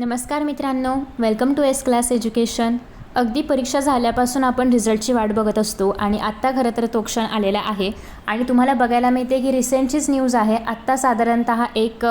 नमस्कार मित्रांनो, welcome to S class education. अगदी परीक्षा झाल्यापासून आपण रिझल्टची वाट बघत असतो आणि आत्ता खरं तर तो क्षण आलेला आहे आणि तुम्हाला बघायला मिळते की रिसेंटचीच न्यूज आहे। आत्ता साधारणतः एक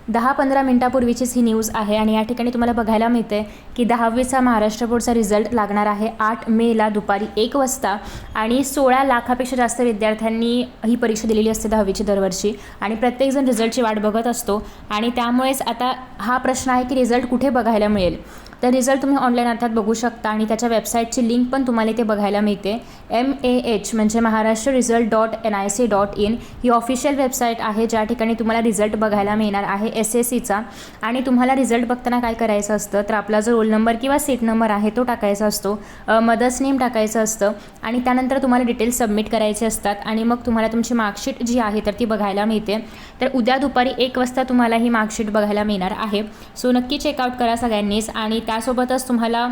10-15 मिनिटापूर्वीचीच ही न्यूज आहे आणि या ठिकाणी तुम्हाला बघायला मिळते की 10वीचा महाराष्ट्र बोर्डचा रिझल्ट लागणार आहे 8 मेला दुपारी 1 वाजता आणि 16 लाखापेक्षा जास्त विद्यार्थ्यांनी ही परीक्षा दिलेली असते 10वीची दरवर्षी आणि प्रत्येकजण रिझल्टची वाट बघत असतो आणि त्यामुळेच आता हा प्रश्न आहे की रिझल्ट कुठे बघायला मिळेल। तर रिझल्ट तुम्ही ऑनलाईन अर्थात बघू शकता आणि त्याच्या वेबसाईटची लिंक पण तुम्हाला इथे बघायला मिळते। MAH म्हणजे महाराष्ट्र रिझल्ट .nic.in ही ऑफिशियल वेबसाईट आहे ज्या ठिकाणी तुम्हाला रिझल्ट बघायला मिळणार आहे SSCचा। आणि तुम्हाला रिझल्ट बघताना काय करायचं असतं तर आपला जो रोल नंबर किंवा सीट नंबर आहे तो टाकायचा असतो, मदर्स नेम टाकायचं असतं आणि त्यानंतर तुम्हाला डिटेल्स सबमिट करायचे असतात आणि मग तुम्हाला तुमची मार्कशीट जी आहे तर ती बघायला मिळते। तर उद्या दुपारी 1 वाजता तुम्हाला ही मार्कशीट बघायला मिळणार आहे। सो नक्की चेकआउट करा सगळ्यांनीच आणि त्यासोबतच तुम्हाला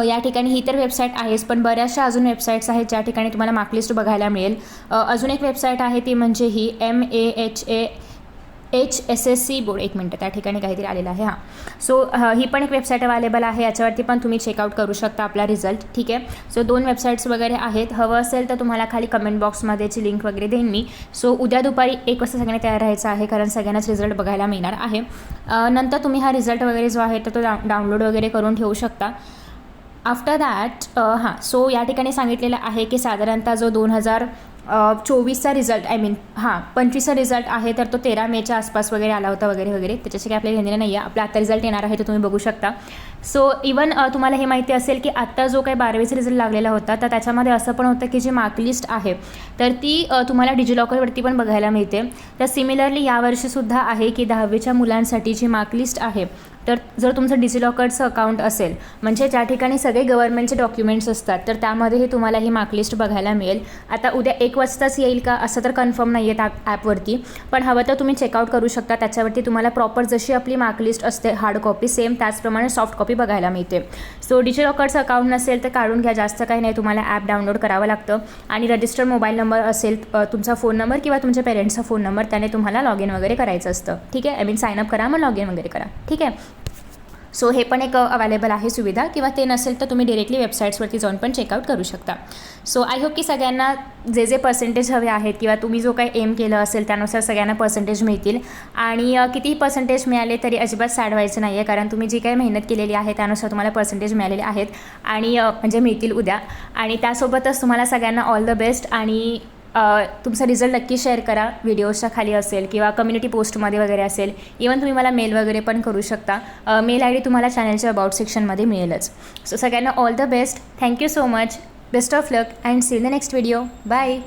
या ठिकाणी ही तर वेबसाईट आहेच पण बऱ्याचशा अजून वेबसाईट्स आहेत ज्या ठिकाणी तुम्हाला मार्कलिस्ट बघायला मिळेल। अजून एक वेबसाईट आहे ती म्हणजे ही MAHSSC बोर्ड, एक मिनटं त्या ठिकाणी काहीतरी आलेलं आहे। सो ही पण एक वेबसाईट अवेलेबल आहे, याच्यावरती पण तुम्ही चेकआउट करू शकता आपला रिझल्ट। ठीक आहे, सो 2 वेबसाईट्स वगैरे आहेत, हवं असेल तर तुम्हाला खाली कमेंट बॉक्समध्येची लिंक वगैरे देईन मी। सो उद्या दुपारी 1 वाजता सगळ्यांनी तयार राहायचं आहे कारण सगळ्यांनाच रिझल्ट बघायला मिळणार आहे। नंतर तुम्ही हा रिझल्ट वगैरे जो आहे तर तो डाउनलोड वगैरे करून ठेवू शकता। आफ्टर दॅट सो या ठिकाणी सांगितलेलं आहे की साधारणतः जो 2024चा रिझल्ट 25चा रिझल्ट आहे तर तो 13 मेच्या आसपास वगैरे आला होता वगैरे वगैरे, त्याच्याशी काही आपल्याला घेणं नाही आहे। आपला आत्ता रिझल्ट येणार आहे तो तुम्ही बघू शकता। सो इवन तुम्हाला हे माहिती असेल की आत्ता जो काही 12वीचा रिझल्ट लागलेला होता तर त्याच्यामध्ये असं पण होतं की जी मार्कलिस्ट आहे तर ती तुम्हाला डिजिलॉकरवरती पण बघायला मिळते। तर सिमिलरली यावर्षीसुद्धा आहे की 10वीच्या मुलांसाठी जी मार्कलिस्ट आहे तर जर तुमचं डिजिलॉकरचं अकाउंट असेल म्हणजे ज्या ठिकाणी सगळे गव्हर्नमेंटचे डॉक्युमेंट्स असतात तर त्यामध्येही तुम्हाला ही मार्कलिस्ट बघायला मिळेल। आता उद्या 1 वाजताच येईल का असं तर कन्फर्म नाही आहे ॲपवरती, पण हवं तर तुम्ही चेकआउट करू शकता। त्याच्यावरती तुम्हाला प्रॉपर जशी आपली मार्कलिस्ट असते हार्ड कॉपी सेम त्याचप्रमाणे सॉफ्ट कॉपी बघायला मिळते। सो डिजिलॉकरचं अकाउंट नसेल तर काढून घ्या, जास्त काही नाही, तुम्हाला ॲप डाउनलोड करावं लागतं आणि रजिस्टर मोबाईल नंबर असेल तुमचा फोन नंबर किंवा तुमच्या पेरेंट्सचा फोन नंबर त्याने तुम्हाला लॉग इन वगैरे करायचं असतं। ठीक आहे, साइनअप करा मग लॉग इन वगैरे करा। ठीक आहे, सो हे पण एक अवेलेबल आहे सुविधा, किंवा ते नसेल तर तुम्ही डिरेक्टली वेबसाईट्सवरती जाऊन पण चेकआउट करू शकता। सो आय होप की सगळ्यांना जे पर्सेंटेज हवे आहेत किंवा तुम्ही जो काही एम केलं असेल त्यानुसार सगळ्यांना पर्सेंटेज मिळतील आणि कितीही पर्सेंटेज मिळाले तरी अजिबात सॅड व्हायचं नाही आहे कारण तुम्ही जी काही मेहनत केलेली आहे त्यानुसार तुम्हाला पर्सेंटेज मिळालेले आहेत आणि म्हणजे मिळतील उद्या। आणि त्यासोबतच तुम्हाला सगळ्यांना ऑल द बेस्ट आणि तुमचा रिझल्ट नक्की शेअर करा, व्हिडिओच्या खाली असेल किंवा कम्युनिटी पोस्टमध्ये वगैरे असेल, इवन तुम्ही मला मेल वगैरे पण करू शकता। मेल ID तुम्हाला चॅनलच्या अबाउट सेक्शनमध्ये मिळेलच। सो सगळ्यांना all the best, thank you so much, best of luck and see in the next video, bye.